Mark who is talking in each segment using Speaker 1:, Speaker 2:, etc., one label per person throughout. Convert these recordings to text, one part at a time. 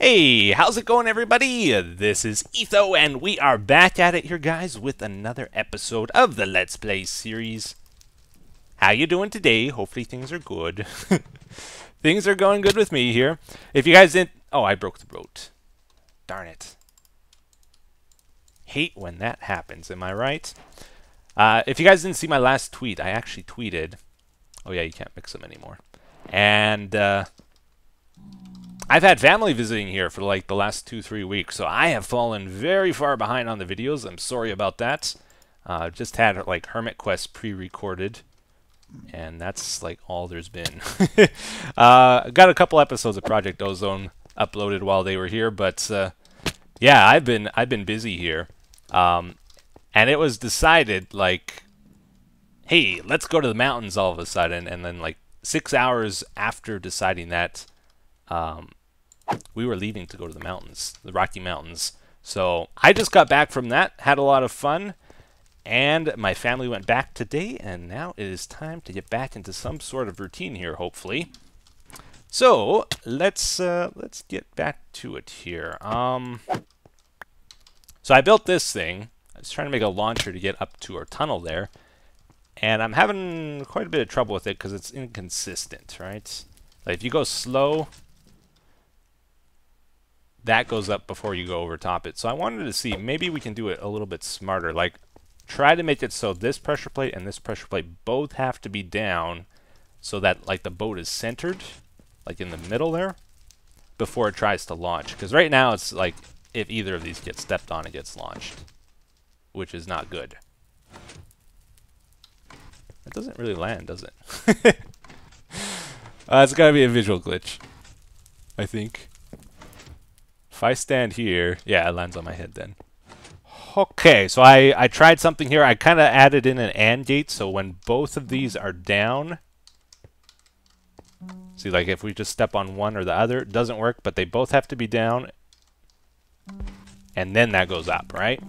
Speaker 1: Hey, how's it going, everybody? This is Etho, and we are back at it here, guys, with another episode of the Let's Play series. How you doing today? Hopefully things are good. Things are going good with me here. If you guys didn't... Oh, I broke the boat. Darn it. Hate when that happens, am I right? If you guys didn't see my last tweet, I actually tweeted... Oh yeah, you can't mix them anymore. And, I've had family visiting here for like the last 2-3 weeks, so I have fallen very far behind on the videos. I'm sorry about that. Just had like Hermit Quest pre-recorded, and that's like all there's been. Got a couple episodes of Project Ozone uploaded while they were here, but yeah, I've been busy here, and it was decided like, hey, let's go to the mountains all of a sudden, and then like 6 hours after deciding that. We were leaving to go to the mountains, the Rocky Mountains. So I just got back from that, had a lot of fun, and my family went back today, and now it is time to get back into some sort of routine here, hopefully. So let's get back to it here. So I built this thing. I was trying to make a launcher to get up to our tunnel there, and I'm having quite a bit of trouble with it because it's inconsistent, right? Like if you go slow, that goes up before you go over top it. So I wanted to see, maybe we can do it a little bit smarter. Like, try to make it so this pressure plate and this pressure plate both have to be down so that, like, the boat is centered, like in the middle there, before it tries to launch. Because right now it's like, if either of these gets stepped on, it gets launched, which is not good. It doesn't really land, does it? It's gotta be a visual glitch, I think. If I stand here, yeah, it lands on my head then. Okay, so I tried something here. I kind of added in an AND gate, so when both of these are down, see, like if we just step on one or the other, it doesn't work, but they both have to be down, and then that goes up, right?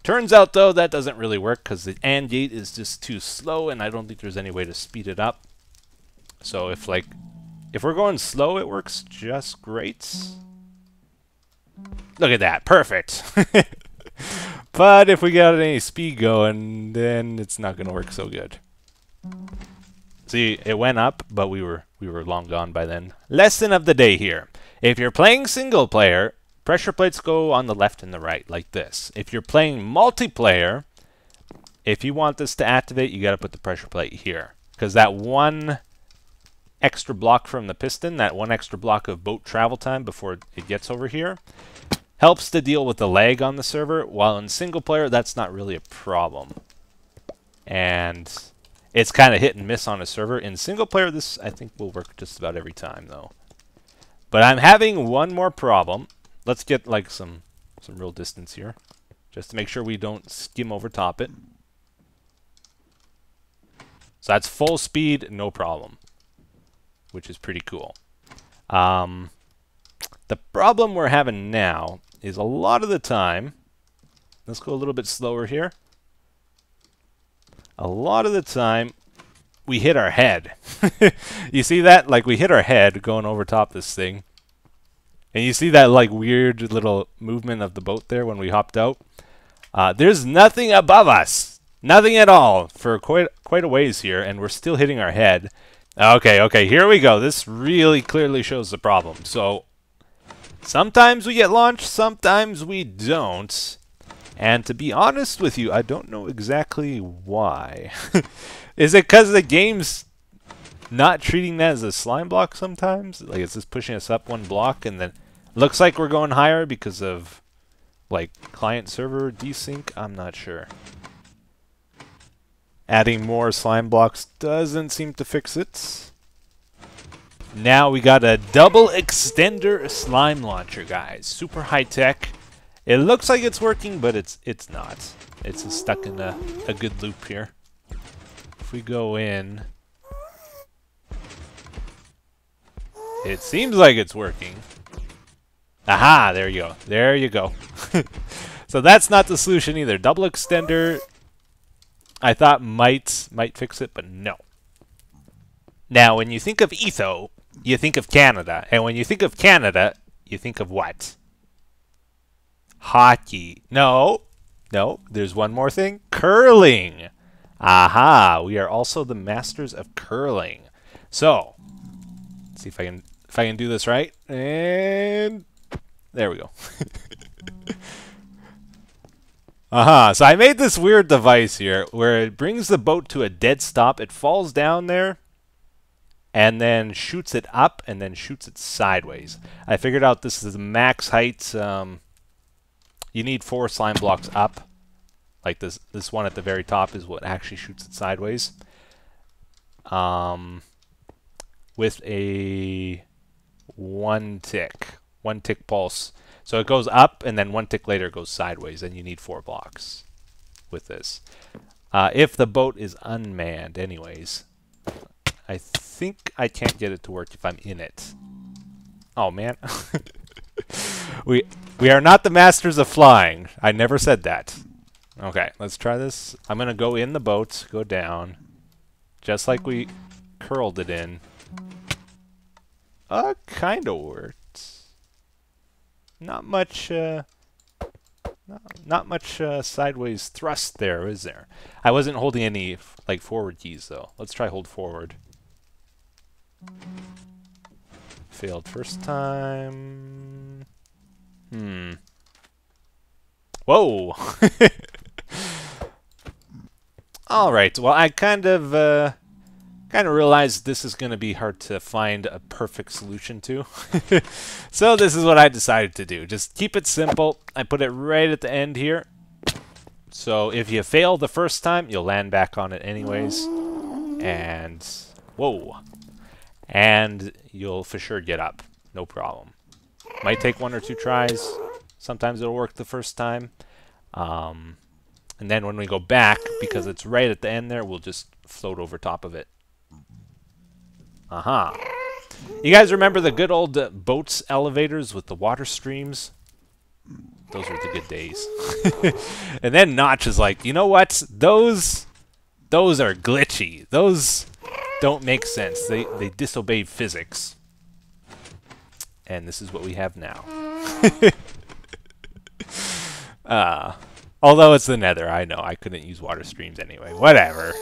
Speaker 1: Turns out, though, that doesn't really work because the AND gate is just too slow, and I don't think there's any way to speed it up. So if we're going slow, it works just great. Look at that, perfect. But if we got any speed going, then it's not going to work so good. See, it went up, but we were long gone by then. Lesson of the day here. If you're playing single player, pressure plates go on the left and the right, like this. If you're playing multiplayer, if you want this to activate, you got to put the pressure plate here. Because that one extra block from the piston, that one extra block of boat travel time before it gets over here, helps to deal with the lag on the server, while in single player that's not really a problem. And it's kind of hit and miss on a server. In single player this I think will work just about every time though. But I'm having one more problem. Let's get like some real distance here, just to make sure we don't skim over top it. So that's full speed, no problem, which is pretty cool. The problem we're having now is a lot of the time, let's go a little bit slower here. A lot of the time, we hit our head. You see that? Like, we hit our head going over top this thing. And you see that, like, weird little movement of the boat there when we hopped out? There's nothing above us. Nothing at all for quite a ways here, and we're still hitting our head. Okay, here we go. This really clearly shows the problem. So, sometimes we get launched, sometimes we don't. And to be honest with you, I don't know exactly why. Is it because the game's not treating that as a slime block sometimes? Like, it's just pushing us up one block, and then looks like we're going higher because of, like, client-server desync? I'm not sure. Adding more slime blocks doesn't seem to fix it. Now we got a double extender slime launcher, guys. Super high tech. It looks like it's working, but it's not. It's just stuck in a good loop here. If we go in, it seems like it's working. Aha, there you go. There you go. So that's not the solution either. Double extender, I thought might fix it, but no. Now, when you think of Etho, you think of Canada. And when you think of Canada, you think of what? Hockey. No. No, there's one more thing. Curling. Aha, we are also the masters of curling. So, let's see if I can do this right. And there we go. Aha, so I made this weird device here where it brings the boat to a dead stop. It falls down there and then shoots it up and then shoots it sideways. I figured out this is the max height. You need 4 slime blocks up. Like this one at the very top is what actually shoots it sideways. With a 1 tick pulse. So it goes up and then 1 tick later it goes sideways, and you need 4 blocks with this. If the boat is unmanned anyways. I think I can't get it to work if I'm in it. Oh man. We are not the masters of flying. I never said that. Okay, let's try this. I'm going to go in the boat, go down, just like we curled it in. Kind of worked. Not much sideways thrust there, is there? I wasn't holding any like forward keys though. Let's try hold forward. Failed first time. Whoa. All right. Well, I kind of realized this is going to be hard to find a perfect solution to. So this is what I decided to do. Just keep it simple. I put it right at the end here. So if you fail the first time, you'll land back on it anyways. And whoa. And you'll for sure get up. No problem. Might take 1 or 2 tries. Sometimes it'll work the first time. And then when we go back, because it's right at the end there, we'll just float over top of it. Aha. You guys remember the good old boats elevators with the water streams? Those were the good days. And then Notch is like, you know what? Those are glitchy. Those don't make sense. They disobey physics. And this is what we have now. Although it's the Nether, I know. I couldn't use water streams anyway. Whatever.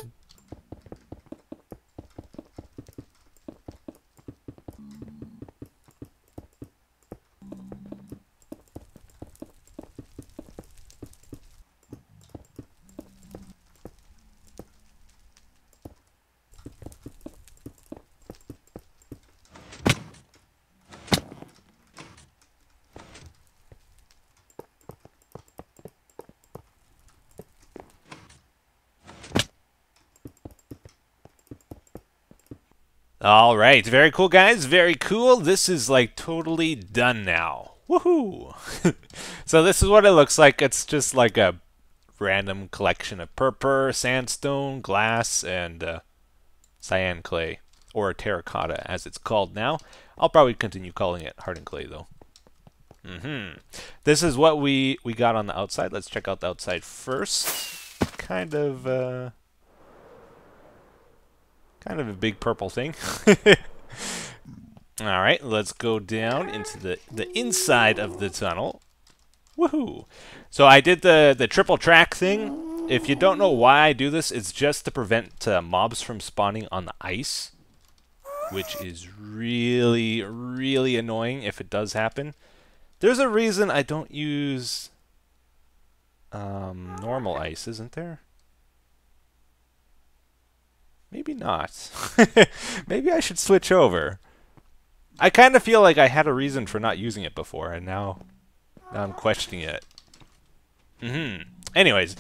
Speaker 1: All right, very cool, guys. Very cool. This is like totally done now. Woohoo! So this is what it looks like. It's just like a random collection of purpur, sandstone, glass, and cyan clay, or terracotta as it's called now. I'll probably continue calling it hardened clay though. This is what we got on the outside. Let's check out the outside first. Kind of a big purple thing. All right, let's go down into the inside of the tunnel. Woohoo! So I did the triple track thing. If you don't know why I do this, it's just to prevent mobs from spawning on the ice, which is really, really annoying if it does happen. There's a reason I don't use normal ice, isn't there? Maybe not. Maybe I should switch over. I kind of feel like I had a reason for not using it before, and now I'm questioning it. Anyways,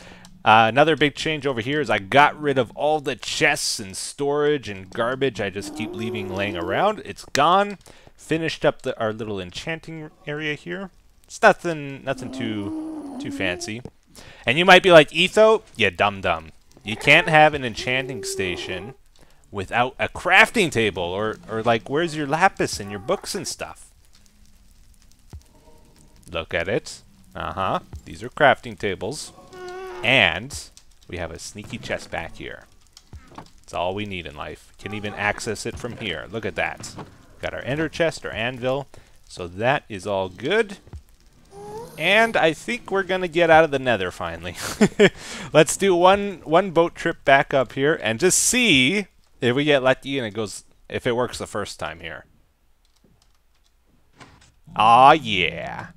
Speaker 1: another big change over here is I got rid of all the chests and storage and garbage I just keep leaving laying around. It's gone. Finished up our little enchanting area here. It's nothing too fancy. And you might be like, Etho, you dum-dum. You can't have an enchanting station without a crafting table, or like, where's your lapis and your books and stuff? Look at it. These are crafting tables. And we have a sneaky chest back here. That's all we need in life. Can even access it from here. Look at that. Got our ender chest, our anvil. So that is all good. And I think we're going to get out of the nether finally. Let's do one boat trip back up here and just see if we get lucky and if it works the first time here. Aw, yeah.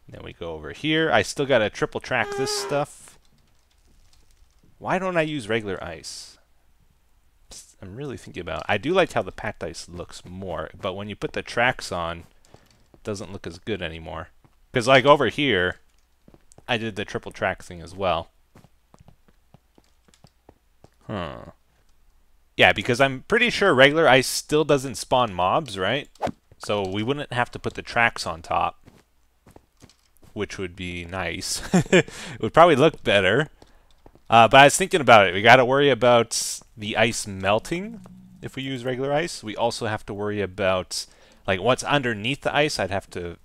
Speaker 1: Then we go over here. I still got to triple track this stuff. Why don't I use regular ice? I'm really thinking about it. I do like how the packed ice looks more, but when you put the tracks on, it doesn't look as good anymore. Because like over here, I did the triple track thing as well. Huh. Yeah, because I'm pretty sure regular ice still doesn't spawn mobs, right? So we wouldn't have to put the tracks on top, which would be nice. It would probably look better. But I was thinking about it. We got to worry about the ice melting if we use regular ice. We also have to worry about like what's underneath the ice. I'd have to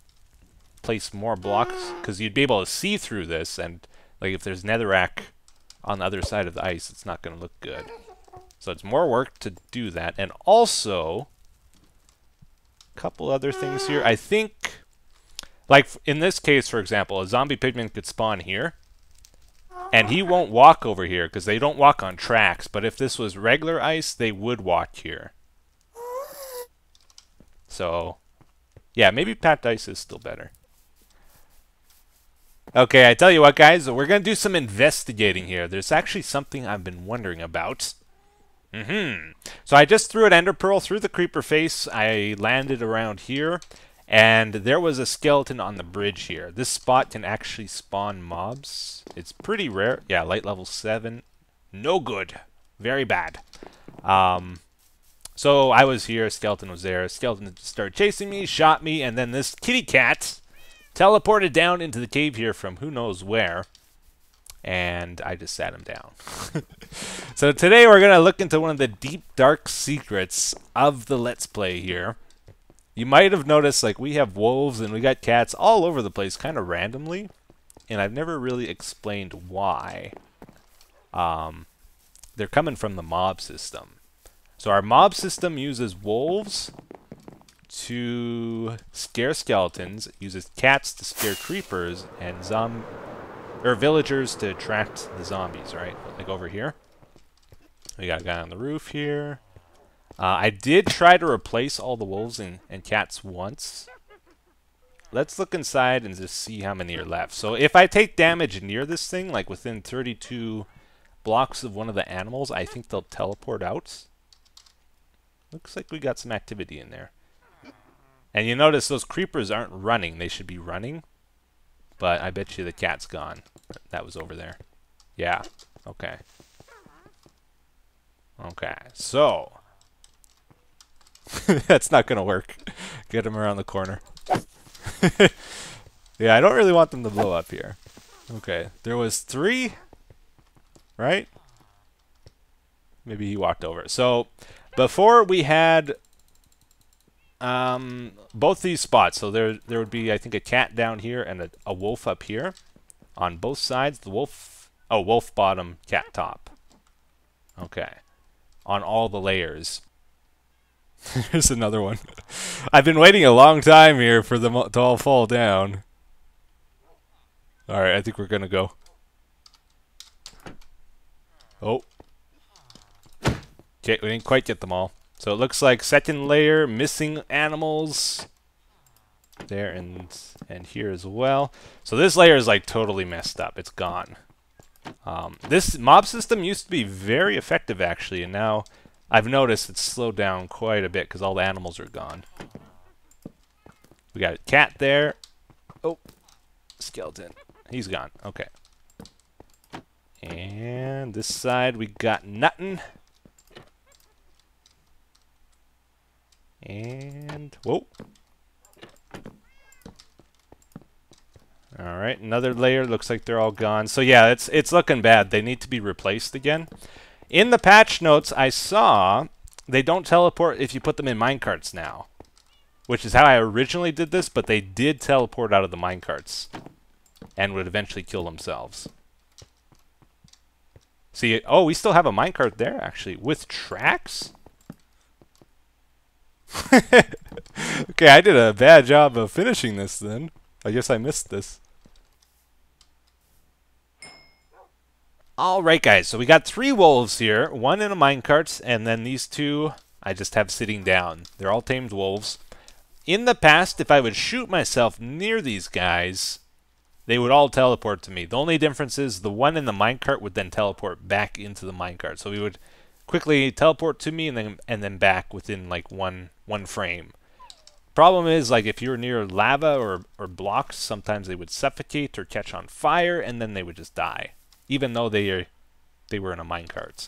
Speaker 1: place more blocks because you'd be able to see through this, and like if there's netherrack on the other side of the ice, it's not going to look good. So it's more work to do that. And also a couple other things here. I think like in this case, for example, a zombie pigman could spawn here. And he won't walk over here because they don't walk on tracks. But if this was regular ice, they would walk here. So, yeah, maybe packed ice is still better. Okay, I tell you what, guys. We're going to do some investigating here. There's actually something I've been wondering about. So I just threw an ender pearl through the creeper face. I landed around here. And there was a skeleton on the bridge here. This spot can actually spawn mobs. It's pretty rare. Yeah, light level 7. No good. Very bad. So I was here. A skeleton was there. A skeleton started chasing me, shot me, and then this kitty cat teleported down into the cave here from who knows where. And I just sat him down. So today we're going to look into one of the deep, dark secrets of the Let's Play here. You might have noticed, like, we have wolves and we got cats all over the place, kind of randomly. And I've never really explained why. They're coming from the mob system. So our mob system uses wolves to scare skeletons, uses cats to scare creepers, and villagers to attract the zombies, right? Like over here. We got a guy on the roof here. I did try to replace all the wolves and cats once. Let's look inside and just see how many are left. So if I take damage near this thing, like within 32 blocks of one of the animals, I think they'll teleport out. Looks like we got some activity in there. And you notice those creepers aren't running. They should be running. But I bet you the cat's gone. That was over there. Yeah. Okay. Okay. So that's not going to work. Get him around the corner. Yeah, I don't really want them to blow up here. Okay, there was 3, right? Maybe he walked over. So before we had both these spots. So there would be, I think, a cat down here and a wolf up here. On both sides, the wolf... Oh, wolf bottom, cat top. Okay. On all the layers. Here's another one. I've been waiting a long time here for them to all fall down. Alright, I think we're gonna go. Oh. Okay, we didn't quite get them all. So it looks like second layer, missing animals. There and here as well. So this layer is like totally messed up. It's gone. This mob system used to be very effective actually, and now I've noticed it's slowed down quite a bit because all the animals are gone. We got a cat there. Oh, skeleton. He's gone. Okay. And this side we got nothing. And whoa. All right, another layer. Looks like they're all gone. So yeah, it's looking bad. They need to be replaced again. In the patch notes, I saw they don't teleport if you put them in minecarts now, which is how I originally did this, but they did teleport out of the minecarts and would eventually kill themselves. See, oh, we still have a minecart there, actually, with tracks? Okay, I did a bad job of finishing this then. I guess I missed this. Alright guys, so we got 3 wolves here, 1 in a minecart, and then these 2 I just have sitting down. They're all tamed wolves. In the past, if I would shoot myself near these guys, they would all teleport to me. The only difference is the one in the minecart would then teleport back into the minecart. So he would quickly teleport to me and then back within like one frame. Problem is, like, if you're near lava or blocks, sometimes they would suffocate or catch on fire, and then they would just die, even though they were in a minecart.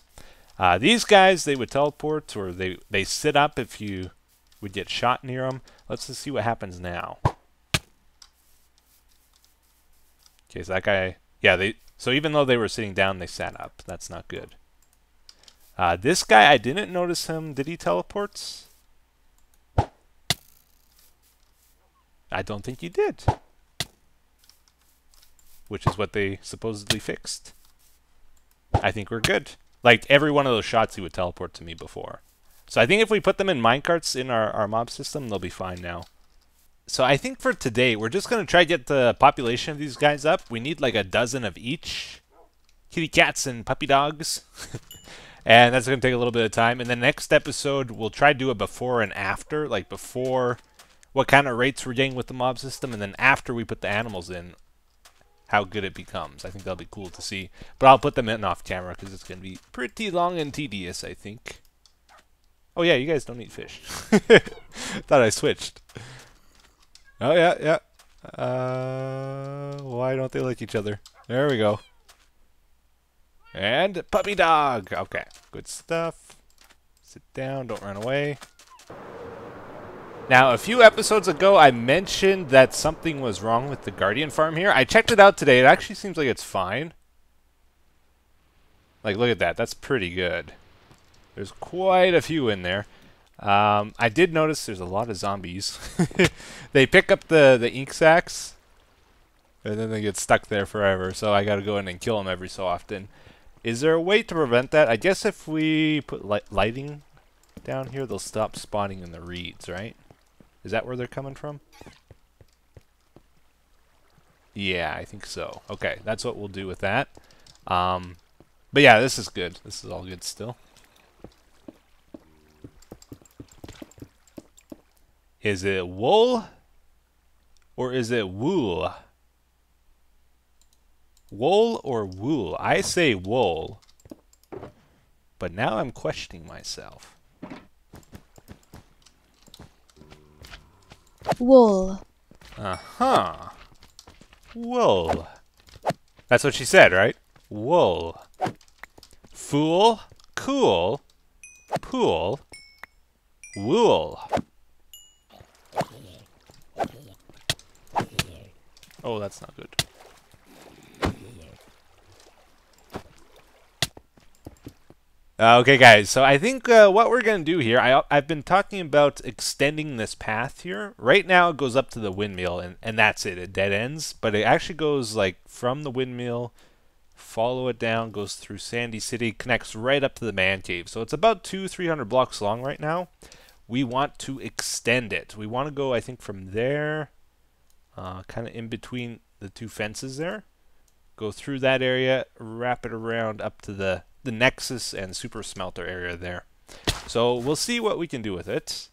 Speaker 1: These guys, they would teleport, or they sit up if you would get shot near them. Let's just see what happens now. Okay, so that guy, yeah, so even though they were sitting down, they sat up. That's not good. This guy, I didn't notice him. Did he teleport? I don't think he did. Which is what they supposedly fixed. I think we're good. Like, every one of those shots he would teleport to me before. So I think if we put them in minecarts in our mob system, they'll be fine now. So I think for today, we're just going to try to get the population of these guys up. We need like a dozen of each. Kitty cats and puppy dogs. And that's going to take a little bit of time. And the next episode, we'll try to do a before and after. Like before, what kind of rates we're getting with the mob system. And then after we put the animals in, how good it becomes. I think that'll be cool to see. But I'll put them in off camera because it's going to be pretty long and tedious, I think. Oh yeah, you guys don't eat fish. Thought I switched. Oh yeah, yeah. Why don't they like each other? There we go. And puppy dog. Okay, good stuff. Sit down, don't run away. Now, a few episodes ago, I mentioned that something was wrong with the Guardian farm here. I checked it out today. It actually seems like it's fine. Like, look at that. That's pretty good. There's quite a few in there. I did notice there's a lot of zombies. They pick up the ink sacs, and then they get stuck there forever. So I gotta go in and kill them every so often. Is there a way to prevent that? I guess if we put lighting down here, they'll stop spawning in the reeds, right? Is that where they're coming from? Yeah, I think so. Okay, that's what we'll do with that. But yeah, this is good. This is all good still. Is it wool or is it wool? Wool or wool? I say wool, but now I'm questioning myself.
Speaker 2: Wool.
Speaker 1: Uh-huh. Wool. That's what she said, right? Wool. Fool, cool, pool, wool. Oh, that's not good. Okay, guys, so I think what we're going to do here, I've been talking about extending this path here. Right now it goes up to the windmill, and that's it. It dead ends, but it actually goes like from the windmill, follow it down, goes through Sandy City, connects right up to the man cave. So it's about 200-300 blocks long right now. We want to extend it. We want to go, I think, from there, kind of in between the two fences there. Go through that area, wrap it around up to the Nexus and Super Smelter area there. So we'll see what we can do with it.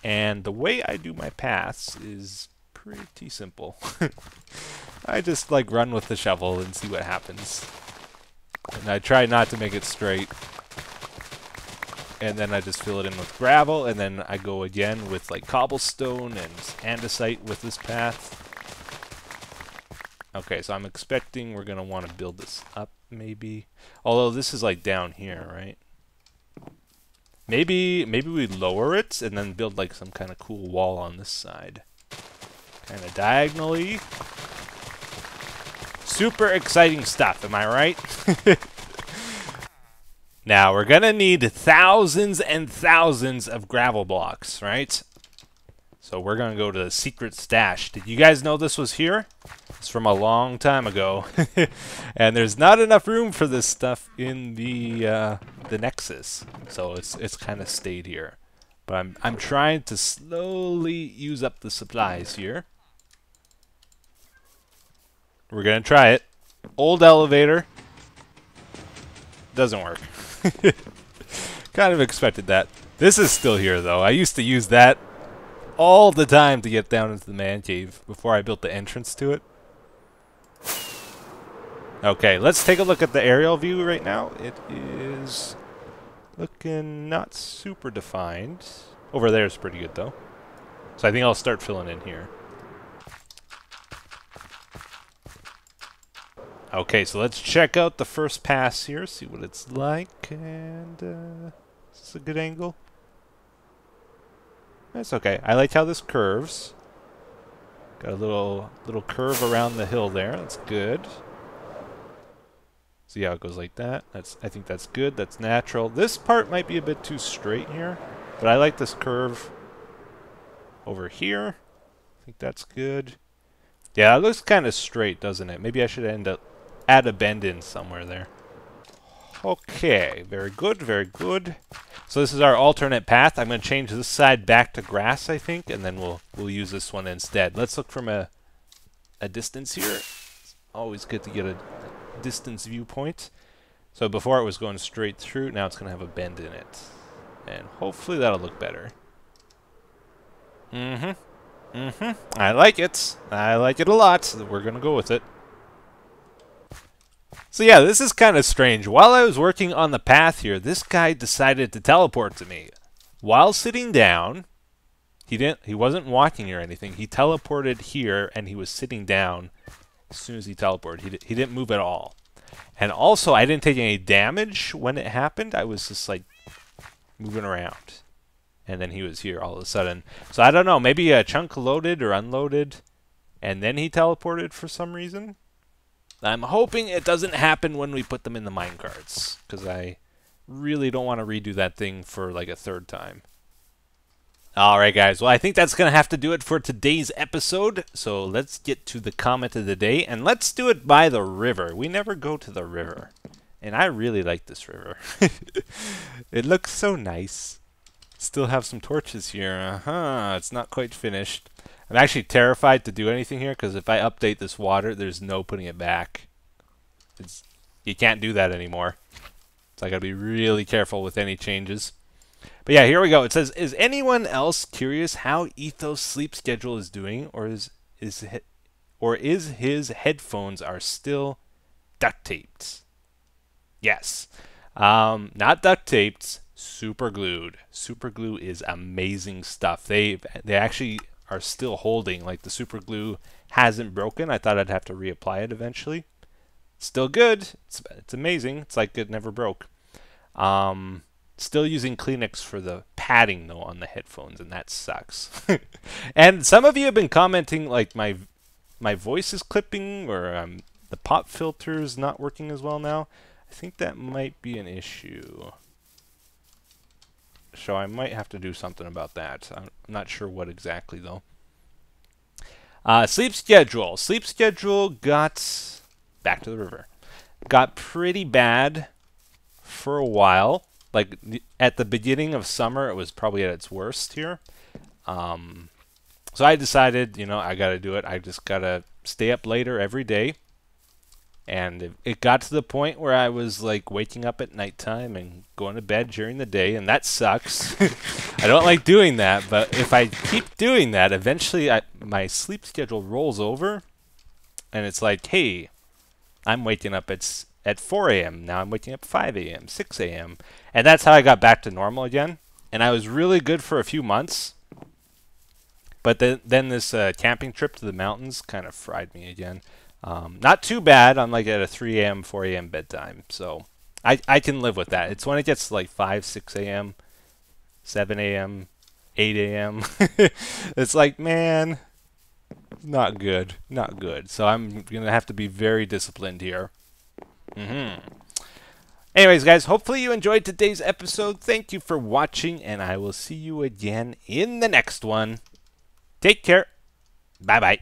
Speaker 1: And the way I do my paths is pretty simple. I just like run with the shovel and see what happens. And I try not to make it straight. And then I just fill it in with gravel, and then I go again with like cobblestone and andesite with this path. Okay, so I'm expecting we're gonna want to build this up, maybe. Although this is like down here, right? Maybe we lower it and then build like some kind of cool wall on this side, kind of diagonally. Super exciting stuff, am I right? Now, we're going to need thousands and thousands of gravel blocks, right? So we're going to go to the secret stash. Did you guys know this was here? It's from a long time ago. And there's not enough room for this stuff in the Nexus. So it's kind of stayed here. But I'm trying to slowly use up the supplies here. We're gonna try it. Old elevator. Doesn't work. Kind of expected that. This is still here though. I used to use that all the time to get down into the man cave before I built the entrance to it. Okay, let's take a look at the aerial view right now. It is looking not super defined. Over there is pretty good though. So I think I'll start filling in here. Okay, so let's check out the first pass here, see what it's like, and is this a good angle? That's okay. I like how this curves. Got a little curve around the hill there. That's good. See how it goes like that. I think that's good. That's natural. This part might be a bit too straight here, but I like this curve over here. I think that's good. Yeah, it looks kind of straight, doesn't it? Maybe I should add a bend in somewhere there. Okay, very good, very good. So this is our alternate path. I'm going to change this side back to grass, I think, and then we'll use this one instead. Let's look from a distance here. It's always good to get a distance viewpoint. So before it was going straight through, now it's going to have a bend in it. And hopefully that'll look better. I like it. I like it a lot. So we're going to go with it. So yeah, this is kind of strange. While I was working on the path here, this guy decided to teleport to me. While sitting down, he wasn't walking or anything. He teleported here and he was sitting down as soon as he teleported. He didn't move at all. And also, I didn't take any damage when it happened. I was just like moving around. And then he was here all of a sudden. So I don't know, maybe a chunk loaded or unloaded and then he teleported for some reason. I'm hoping it doesn't happen when we put them in the minecarts, because I really don't want to redo that thing for like a third time. Alright guys, well I think that's going to have to do it for today's episode, so let's get to the comment of the day, and let's do it by the river. We never go to the river, and I really like this river. It looks so nice. Still have some torches here, it's not quite finished. I'm actually terrified to do anything here, because if I update this water, there's no putting it back. You can't do that anymore. So I gotta be really careful with any changes. But yeah, here we go. It says, is anyone else curious how Etho's sleep schedule is doing, or is his headphones are still duct taped? Yes. Not duct taped, super glued. Super glue is amazing stuff. They actually are still holding, like the super glue hasn't broken. I thought I'd have to reapply it eventually. Still good. It's amazing. It's like it never broke. Still using Kleenex for the padding though on the headphones, and that sucks. And some of you have been commenting like my voice is clipping, or the pop filter is not working as well now. I think that might be an issue. So I might have to do something about that. I'm not sure what exactly though. Sleep schedule. Sleep schedule got back to the river. Got pretty bad for a while. Like at the beginning of summer, it was probably at its worst here. So I decided, you know, I got to do it. I just got to stay up later every day. And it got to the point where I was like waking up at nighttime and going to bed during the day, and that sucks. I don't like doing that, but if I keep doing that, eventually my sleep schedule rolls over, and it's like, hey, I'm waking up at 4 a.m. Now I'm waking up 5 a.m., 6 a.m., and that's how I got back to normal again. And I was really good for a few months, but then this camping trip to the mountains kind of fried me again. Not too bad. I'm like at a 3 a.m., 4 a.m. bedtime, so I can live with that. It's when it gets to like 5, 6 a.m., 7 a.m., 8 a.m. It's like, man, not good, not good. So I'm going to have to be very disciplined here. Anyways, guys, hopefully you enjoyed today's episode. Thank you for watching, and I will see you again in the next one. Take care. Bye-bye.